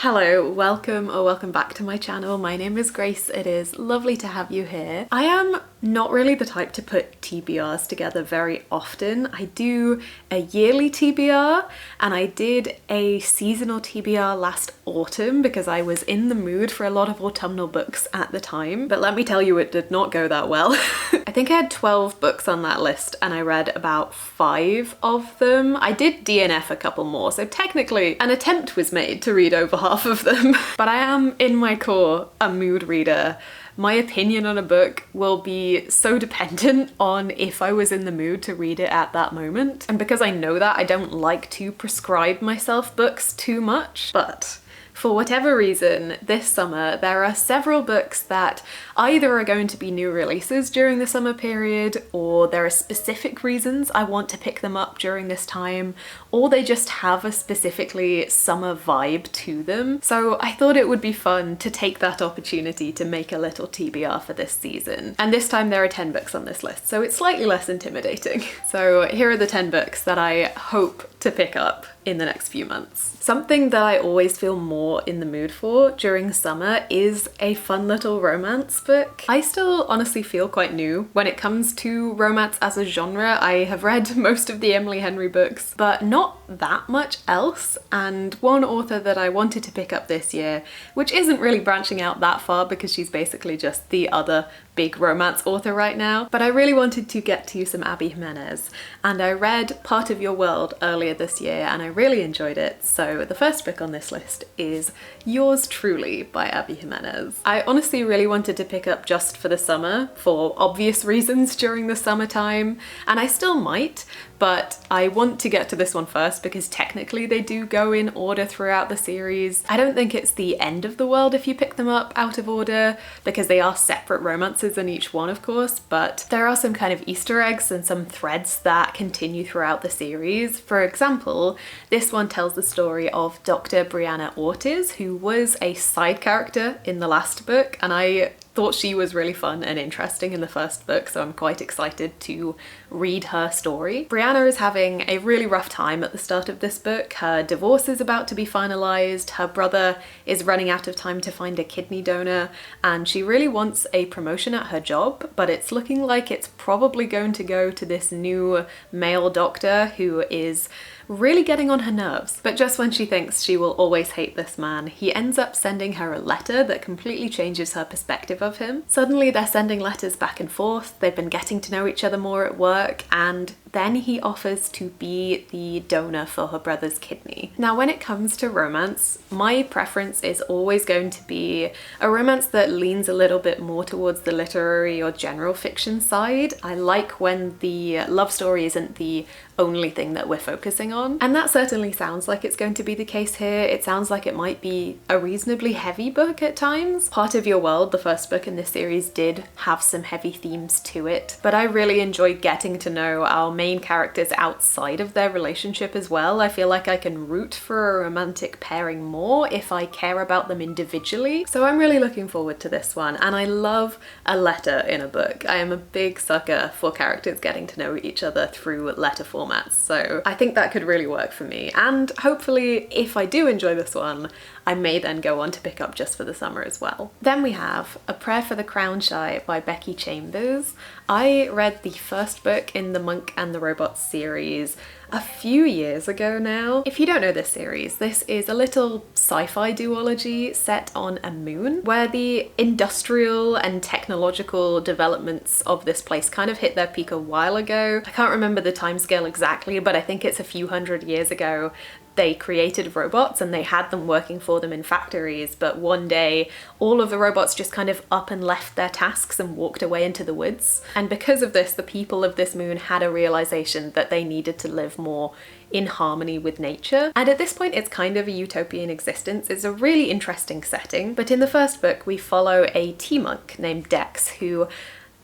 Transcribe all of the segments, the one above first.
Hello, welcome or welcome back to my channel. My name is Grace. It is lovely to have you here. I am not really the type to put TBRs together very often. I do a yearly TBR and I did a seasonal TBR last autumn because I was in the mood for a lot of autumnal books at the time. But let me tell you, it did not go that well. I think I had 12 books on that list and I read about 5 of them. I did DNF a couple more, so technically an attempt was made to read over half of them. But I am, in my core, a mood reader. My opinion on a book will be so dependent on if I was in the mood to read it at that moment. And because I know that, I don't like to prescribe myself books too much. But for whatever reason, this summer, there are several books that either are going to be new releases during the summer period, or there are specific reasons I want to pick them up during this time, or they just have a specifically summer vibe to them. So I thought it would be fun to take that opportunity to make a little TBR for this season. And this time there are 10 books on this list, so it's slightly less intimidating. So here are the 10 books that I hope to pick up in the next few months. Something that I always feel more in the mood for during summer is a fun little romance book. I still honestly feel quite new when it comes to romance as a genre. I have read most of the Emily Henry books, but not that much else. And one author that I wanted to pick up this year, which isn't really branching out that far because she's basically just the other big romance author right now, but I really wanted to get to some Abby Jimenez, and I read Part of Your World earlier this year and I really enjoyed it. So the first book on this list is Yours Truly by Abby Jimenez. I honestly really wanted to pick up just for the summer for obvious reasons during the summertime, and I still might, but I want to get to this one first because technically they do go in order throughout the series. I don't think it's the end of the world if you pick them up out of order because they are separate romances in each one, of course, but there are some kind of Easter eggs and some threads that continue throughout the series. For example, this one tells the story of Dr. Brianna Ortiz, who was a side character in the last book, and I thought she was really fun and interesting in the first book, so I'm quite excited to read her story. Brianna is having a really rough time at the start of this book. Her divorce is about to be finalized, her brother is running out of time to find a kidney donor, and she really wants a promotion at her job, but it's looking like it's probably going to go to this new male doctor who is really getting on her nerves. But just when she thinks she will always hate this man, he ends up sending her a letter that completely changes her perspective of him. Suddenly they're sending letters back and forth, they've been getting to know each other more at work, and then he offers to be the donor for her brother's kidney. Now, when it comes to romance, my preference is always going to be a romance that leans a little bit more towards the literary or general fiction side. I like when the love story isn't the only thing that we're focusing on. And that certainly sounds like it's going to be the case here. It sounds like it might be a reasonably heavy book at times. Part of Your World, the first book in this series, did have some heavy themes to it, but I really enjoyed getting to know our main characters outside of their relationship as well. I feel like I can root for a romantic pairing more if I care about them individually. So I'm really looking forward to this one, and I love a letter in a book. I am a big sucker for characters getting to know each other through letter formats, so I think that could really work for me. And hopefully, if I do enjoy this one, I may then go on to pick up just for the summer as well. Then we have A Prayer for the Crownshy by Becky Chambers. I read the first book in the Monk and the Robot series a few years ago now. If you don't know this series, this is a little sci-fi duology set on a moon where the industrial and technological developments of this place kind of hit their peak a while ago. I can't remember the timescale exactly, but I think it's a few hundred years ago. They created robots and they had them working for them in factories, but one day all of the robots just kind of up and left their tasks and walked away into the woods. And because of this, the people of this moon had a realization that they needed to live more in harmony with nature. And at this point, it's kind of a utopian existence. It's a really interesting setting. But in the first book, we follow a tea monk named Dex who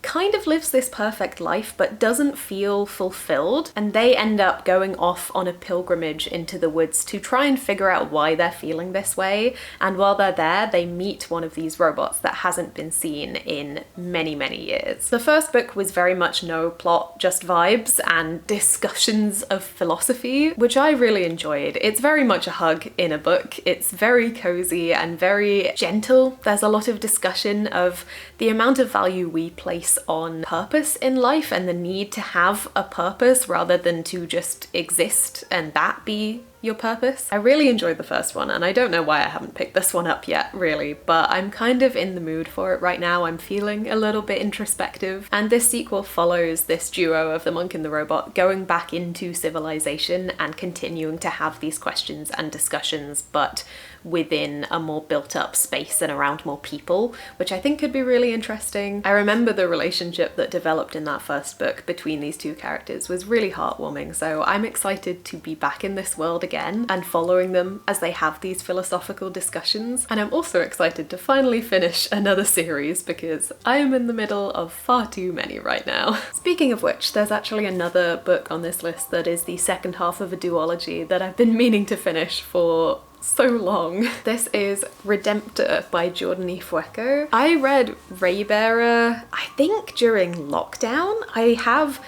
kind of lives this perfect life but doesn't feel fulfilled, and they end up going off on a pilgrimage into the woods to try and figure out why they're feeling this way. And while they're there, they meet one of these robots that hasn't been seen in many, many years. The first book was very much no plot, just vibes and discussions of philosophy, which I really enjoyed. It's very much a hug in a book. It's very cozy and very gentle. There's a lot of discussion of the amount of value we place on purpose in life and the need to have a purpose rather than to just exist and that be your purpose. I really enjoyed the first one, and I don't know why I haven't picked this one up yet, really, but I'm kind of in the mood for it right now. I'm feeling a little bit introspective, and this sequel follows this duo of the monk and the robot going back into civilization and continuing to have these questions and discussions, but within a more built-up space and around more people, which I think could be really interesting. I remember the relationship that developed in that first book between these two characters was really heartwarming, so I'm excited to be back in this world again and following them as they have these philosophical discussions. And I'm also excited to finally finish another series because I am in the middle of far too many right now. Speaking of which, there's actually another book on this list that is the second half of a duology that I've been meaning to finish for so long. This is Redemptor by Jordan Fueco. I read Raybearer, I think during lockdown. I have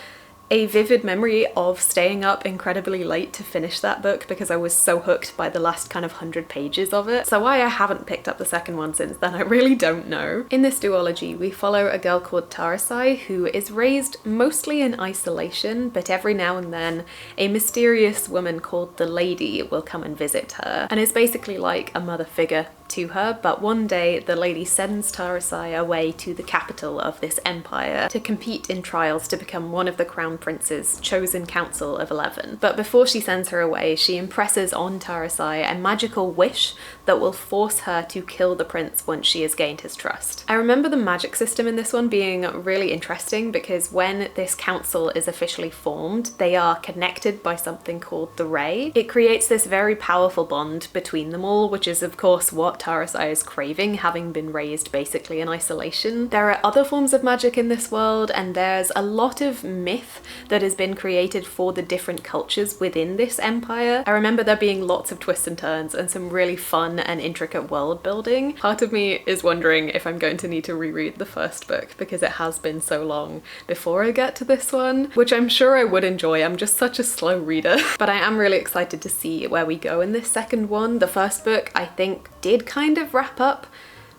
a vivid memory of staying up incredibly late to finish that book because I was so hooked by the last kind of 100 pages of it. So why I haven't picked up the second one since then, I really don't know. In this duology, we follow a girl called Tarasai who is raised mostly in isolation, but every now and then a mysterious woman called the Lady will come and visit her and is basically like a mother figure to her. But one day the lady sends Tarasai away to the capital of this empire to compete in trials to become one of the crown prince's chosen council of 11. But before she sends her away, she impresses on Tarasai a magical wish that will force her to kill the prince once she has gained his trust. I remember the magic system in this one being really interesting because when this council is officially formed, they are connected by something called the Ray. It creates this very powerful bond between them all, which is of course what Tarasai is craving, having been raised basically in isolation. There are other forms of magic in this world, and there's a lot of myth that has been created for the different cultures within this empire. I remember there being lots of twists and turns and some really fun and intricate world building. Part of me is wondering if I'm going to need to reread the first book because it has been so long before I get to this one, which I'm sure I would enjoy. I'm just such a slow reader. But I am really excited to see where we go in this second one. The first book, I think, did kind of wrap up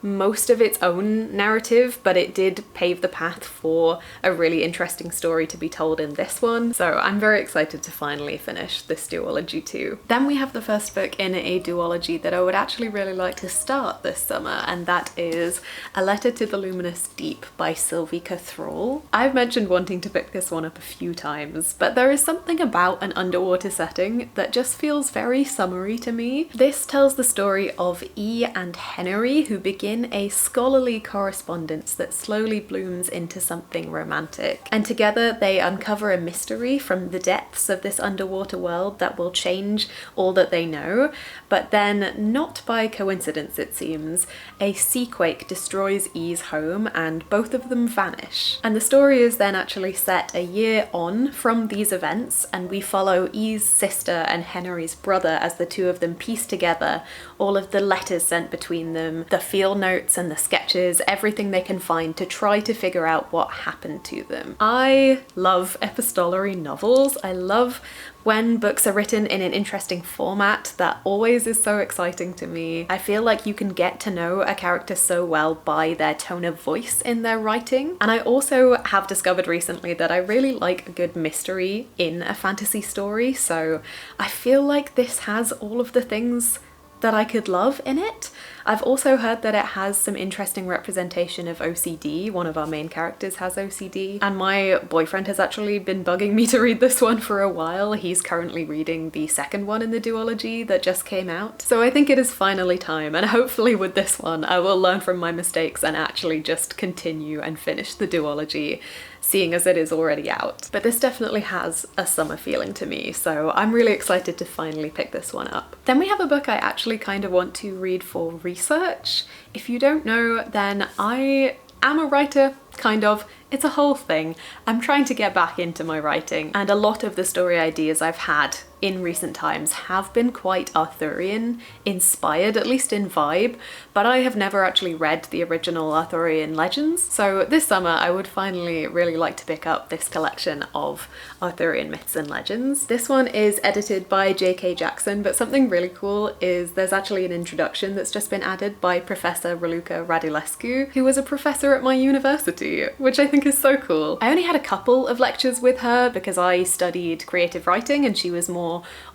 most of its own narrative, but it did pave the path for a really interesting story to be told in this one. So I'm very excited to finally finish this duology too. Then we have the first book in a duology that I would actually really like to start this summer, and that is A Letter to the Luminous Deep by Sylvie Cathrall. I've mentioned wanting to pick this one up a few times, but there is something about an underwater setting that just feels very summery to me. This tells the story of E and Henry, who begin a scholarly correspondence that slowly blooms into something romantic. And together they uncover a mystery from the depths of this underwater world that will change all that they know. But then, not by coincidence it seems, a seaquake destroys E's home and both of them vanish. And the story is then actually set a year on from these events, and we follow E's sister and Henry's brother as the two of them piece together all of the letters sent between them, the field notes and the sketches, everything they can find to try to figure out what happened to them. I love epistolary novels. I love when books are written in an interesting format. That always is so exciting to me. I feel like you can get to know a character so well by their tone of voice in their writing. And I also have discovered recently that I really like a good mystery in a fantasy story, so I feel like this has all of the things that I could love in it. I've also heard that it has some interesting representation of OCD. One of our main characters has OCD, and my boyfriend has actually been bugging me to read this one for a while. He's currently reading the second one in the duology that just came out. So I think it is finally time, and hopefully with this one I will learn from my mistakes and actually just continue and finish the duology, seeing as it is already out. But this definitely has a summer feeling to me, so I'm really excited to finally pick this one up. Then we have a book I actually kind of want to read for research. If you don't know, then I am a writer kind of. It's a whole thing. I'm trying to get back into my writing, and a lot of the story ideas I've had in recent times have been quite Arthurian inspired, at least in vibe, but I have never actually read the original Arthurian legends. So this summer I would finally really like to pick up this collection of Arthurian myths and legends. This one is edited by J.K. Jackson, but something really cool is there's actually an introduction that's just been added by Professor Raluca Radulescu, who was a professor at my university, which I think is so cool. I only had a couple of lectures with her because I studied creative writing and she was more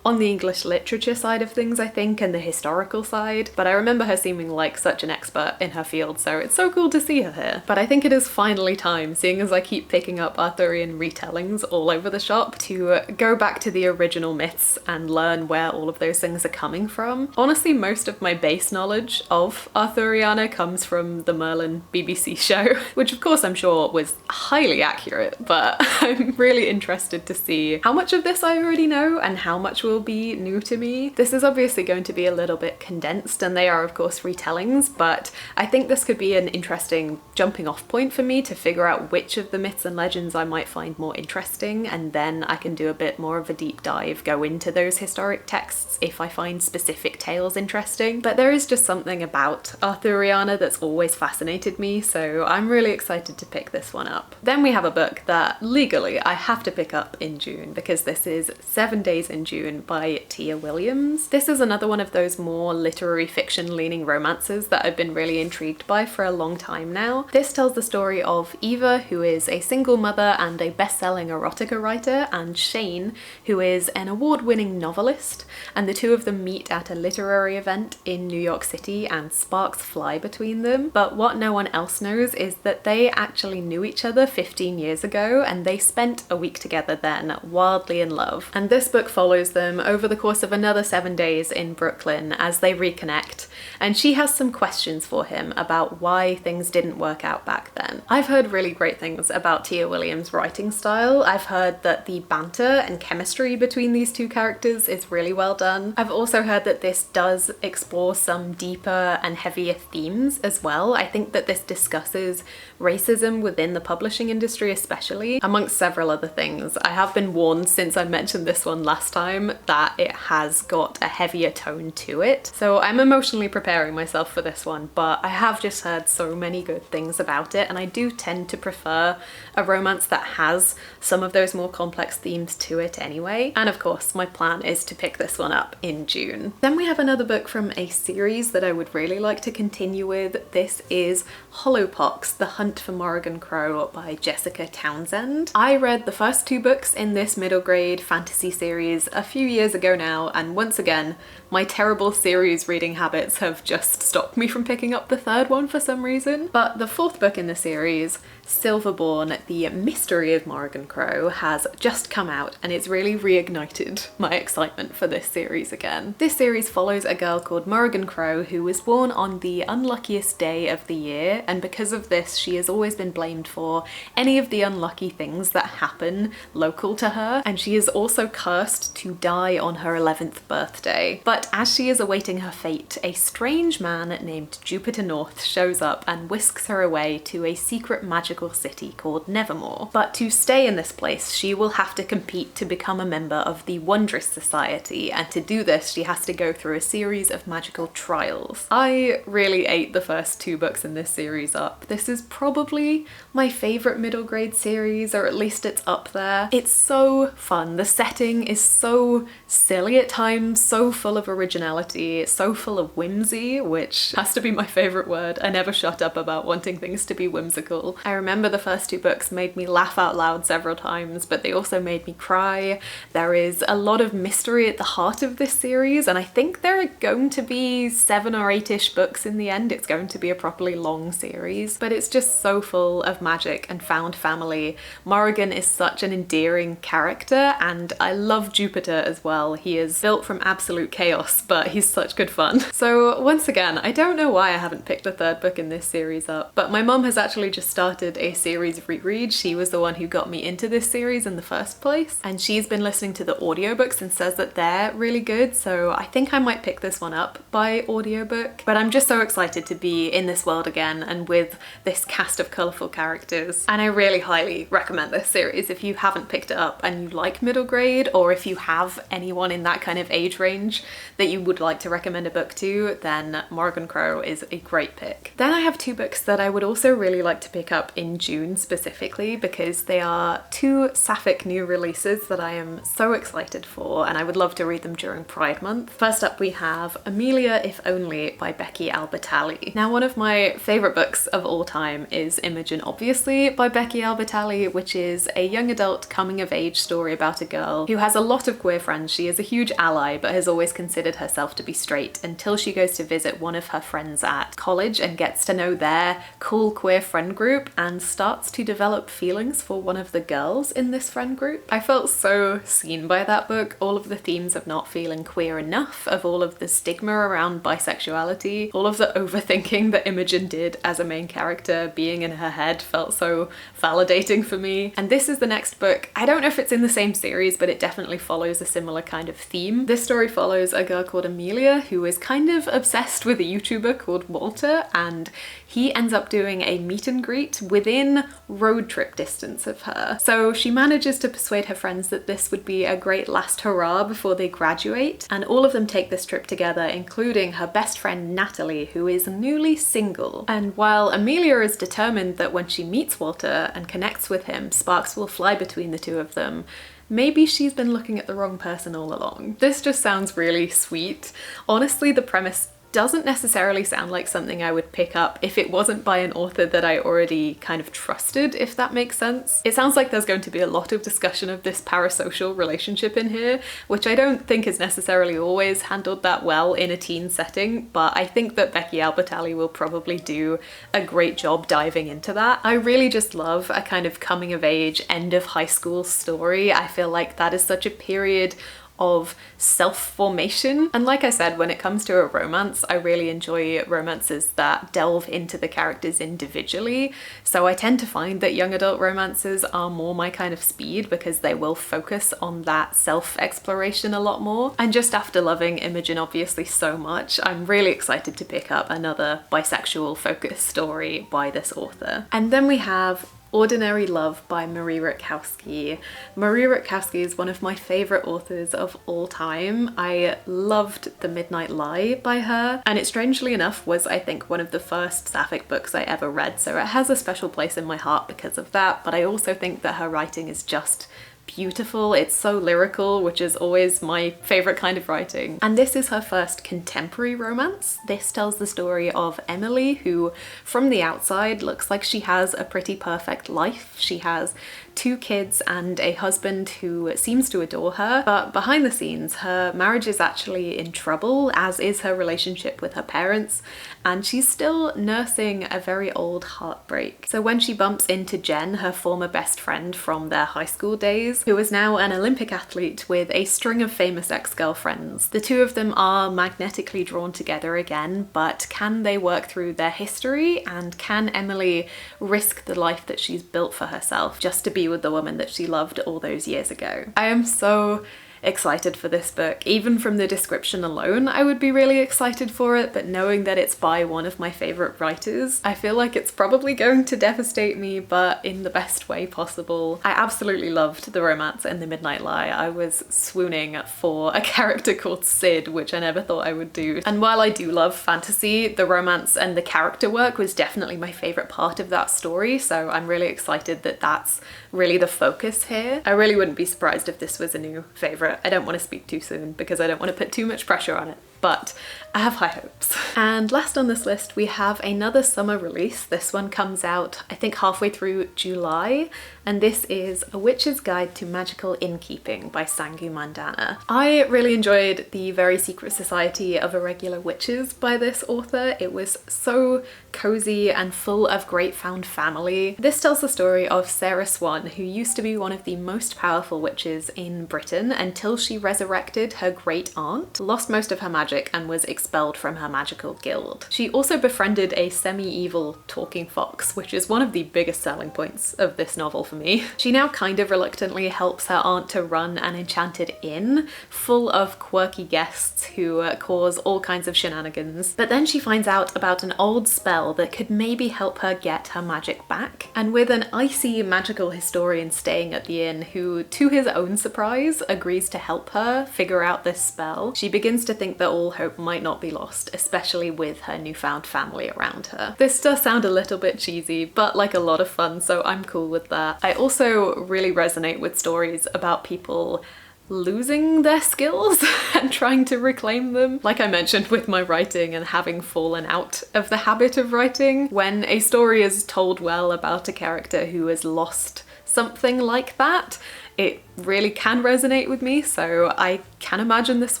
on the English literature side of things, I think, and the historical side, but I remember her seeming like such an expert in her field, so it's so cool to see her here. But I think it is finally time, seeing as I keep picking up Arthurian retellings all over the shop, to go back to the original myths and learn where all of those things are coming from. Honestly, most of my base knowledge of Arthuriana comes from the Merlin BBC show, which of course I'm sure was highly accurate, but I'm really interested to see how much of this I already know and how much will be new to me. This is obviously going to be a little bit condensed, and they are of course retellings, but I think this could be an interesting jumping off point for me to figure out which of the myths and legends I might find more interesting, and then I can do a bit more of a deep dive, go into those historic texts if I find specific tales interesting. But there is just something about Arthuriana that's always fascinated me, so I'm really excited to pick this one up. Then we have a book that legally I have to pick up in June, because this is 7 Days in June by Tia Williams. This is another one of those more literary fiction leaning romances that I've been really intrigued by for a long time now. This tells the story of Eva, who is a single mother and a best-selling erotica writer, and Shane, who is an award-winning novelist, and the two of them meet at a literary event in New York City and sparks fly between them. But what no one else knows is that they actually knew each other 15 years ago, and they spent a week together then, wildly in love. And this book follows them over the course of another 7 days in Brooklyn as they reconnect, and she has some questions for him about why things didn't work out back then. I've heard really great things about Tia Williams' writing style. I've heard that the banter and chemistry between these two characters is really well done. I've also heard that this does explore some deeper and heavier themes as well. I think that this discusses racism within the publishing industry especially, amongst several other things. I have been warned since I mentioned this one last time that it has got a heavier tone to it, so I'm emotionally preparing myself for this one, but I have just heard so many good things about it, and I do tend to prefer a romance that has some of those more complex themes to it anyway. And of course my plan is to pick this one up in June. Then we have another book from a series that I would really like to continue with. This is Hollowpox, The Hunt for Morrigan Crow by Jessica Townsend. I read the first two books in this middle grade fantasy series a few years ago now, and once again my terrible series reading habits have just stopped me from picking up the third one for some reason. But the fourth book in the series, Silverborn, The Mystery of Morrigan Crow, has just come out, and it's really reignited my excitement for this series again. This series follows a girl called Morrigan Crow who was born on the unluckiest day of the year, and because of this she has always been blamed for any of the unlucky things that happen local to her, and she is also cursed to die on her 11th birthday. But as she is awaiting her fate, a strange man named Jupiter North shows up and whisks her away to a secret magical city called Nevermore. But to stay in this place, she will have to compete to become a member of the Wondrous Society, and to do this she has to go through a series of magical trials. I really ate the first two books in this series up. This is probably my favourite middle grade series, or at least it's up there. It's so fun. The setting is so silly at times, so full of originality, so full of whimsy, which has to be my favourite word. I never shut up about wanting things to be whimsical. I remember the first two books made me laugh out loud several times, but they also made me cry. There is a lot of mystery at the heart of this series, and I think there are going to be 7 or 8-ish books in the end. It's going to be a properly long series, but it's just so full of magic and found family. Morrigan is such an endearing character, and I love Jupiter as well. He is built from absolute chaos, but he's such good fun. So once again, I don't know why I haven't picked the third book in this series up, but my mum has actually just started a series reread. She was the one who got me into this series in the first place, and she's been listening to the audiobooks and says that they're really good, so I think I might pick this one up by audiobook. But I'm just so excited to be in this world again and with this cast of colourful characters, and I really highly recommend this series if you haven't picked it up and you like middle grade, or if you have anyone in that kind of age range that you would like to recommend a book to, then Morrigan Crow is a great pick. Then I have two books that I would also really like to pick up in June specifically, because they are two sapphic new releases that I am so excited for, and I would love to read them during Pride Month. First up we have Amelia If Only by Becky Albertalli. Now, one of my favourite books of all time is Imogen Obviously by Becky Albertalli, which is a young adult coming of age story about a girl who has a lot of queer friends. She is a huge ally but has always considered herself to be straight until she goes to visit one of her friends at college and gets to know their cool queer friend group and starts to develop feelings for one of the girls in this friend group. I felt so seen by that book. All of the themes of not feeling queer enough, of all of the stigma around bisexuality, all of the overthinking that Imogen did as a main character being in her head felt so validating for me. And this is the next book. I don't know if it's in the same series, but it definitely follows a similar kind of theme. This story follows a girl called Amelia who is kind of obsessed with a YouTuber called Walter, and he ends up doing a meet and greet within road trip distance of her. So she manages to persuade her friends that this would be a great last hurrah before they graduate, and all of them take this trip together, including her best friend Natalie, who is newly single. And while Amelia is determined that when she meets Walter and connects with him, sparks will fly between the two of them, maybe she's been looking at the wrong person all along. This just sounds really sweet. Honestly, the premise doesn't necessarily sound like something I would pick up if it wasn't by an author that I already kind of trusted, if that makes sense. It sounds like there's going to be a lot of discussion of this parasocial relationship in here, which I don't think is necessarily always handled that well in a teen setting, but I think that Becky Albertalli will probably do a great job diving into that. I really just love a kind of coming of age, end of high school story. I feel like that is such a period of self-formation. And like I said, when it comes to a romance, I really enjoy romances that delve into the characters individually. So I tend to find that young adult romances are more my kind of speed because they will focus on that self-exploration a lot more. And just after loving Imogen Obviously so much, I'm really excited to pick up another bisexual focused story by this author. And then we have Ordinary Love by Marie Rutkowski. Marie Rutkowski is one of my favourite authors of all time. I loved The Midnight Lie by her, and it strangely enough was, I think, one of the first sapphic books I ever read, so it has a special place in my heart because of that, but I also think that her writing is just beautiful. It's so lyrical, which is always my favourite kind of writing. And this is her first contemporary romance. This tells the story of Emily, who from the outside looks like she has a pretty perfect life. She has 2 kids and a husband who seems to adore her, but behind the scenes her marriage is actually in trouble, as is her relationship with her parents, and she's still nursing a very old heartbreak. So when she bumps into Jen, her former best friend from their high school days, who is now an Olympic athlete with a string of famous ex-girlfriends, the two of them are magnetically drawn together again, but can they work through their history, and can Emily risk the life that she's built for herself just to be with the woman that she loved all those years ago? I am so excited for this book. Even from the description alone, I would be really excited for it, but knowing that it's by one of my favourite writers, I feel like it's probably going to devastate me, but in the best way possible. I absolutely loved the romance in The Midnight Lie. I was swooning for a character called Sid, which I never thought I would do. And while I do love fantasy, the romance and the character work was definitely my favourite part of that story, so I'm really excited that that's really the focus here. I really wouldn't be surprised if this was a new favourite. I don't want to speak too soon because I don't want to put too much pressure on it, but I have high hopes. And last on this list we have another summer release. This one comes out I think halfway through July, and this is A Witch's Guide to Magical Inkeeping by Sangu Mandana. I really enjoyed The Very Secret Society of Irregular Witches by this author. It was so cozy and full of great found family. This tells the story of Sarah Swan, who used to be one of the most powerful witches in Britain until she resurrected her great aunt, lost most of her magic magic and was expelled from her magical guild. She also befriended a semi-evil talking fox, which is one of the biggest selling points of this novel for me. She now kind of reluctantly helps her aunt to run an enchanted inn full of quirky guests who cause all kinds of shenanigans. But then she finds out about an old spell that could maybe help her get her magic back. And with an icy magical historian staying at the inn who, to his own surprise, agrees to help her figure out this spell, she begins to think that all hope might not be lost, especially with her newfound family around her. This does sound a little bit cheesy, but like a lot of fun, so I'm cool with that. I also really resonate with stories about people losing their skills and trying to reclaim them. Like I mentioned with my writing and having fallen out of the habit of writing, when a story is told well about a character who has lost something like that, it really can resonate with me, so I can imagine this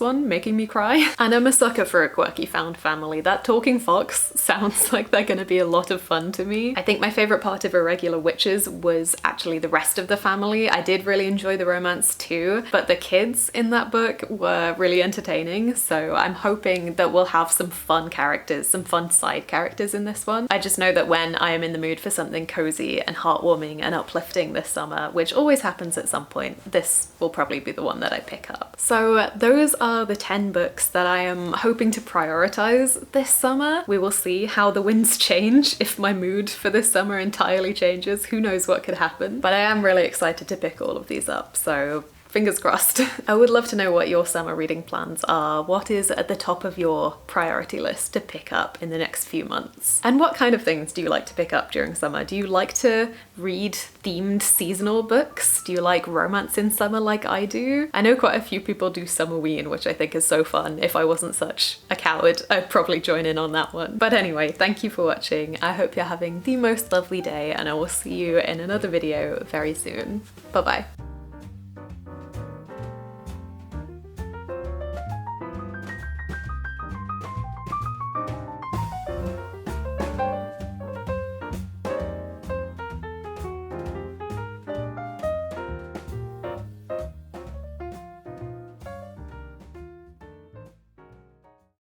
one making me cry. And I'm a sucker for a quirky found family. That talking fox sounds like they're gonna be a lot of fun to me. I think my favorite part of Irregular Witches was actually the rest of the family. I did really enjoy the romance too, but the kids in that book were really entertaining, so I'm hoping that we'll have some fun characters, some fun side characters in this one. I just know that when I am in the mood for something cozy and heartwarming and uplifting this summer, which always happens at some point, this will probably be the one that I pick up. So those are the 10 books that I am hoping to prioritize this summer. We will see how the winds change. If my mood for this summer entirely changes, who knows what could happen. But I am really excited to pick all of these up, so fingers crossed. I would love to know what your summer reading plans are. What is at the top of your priority list to pick up in the next few months? And what kind of things do you like to pick up during summer? Do you like to read themed seasonal books? Do you like romance in summer like I do? I know quite a few people do Summerween, which I think is so fun. If I wasn't such a coward, I'd probably join in on that one. But anyway, thank you for watching. I hope you're having the most lovely day, and I will see you in another video very soon. Bye bye.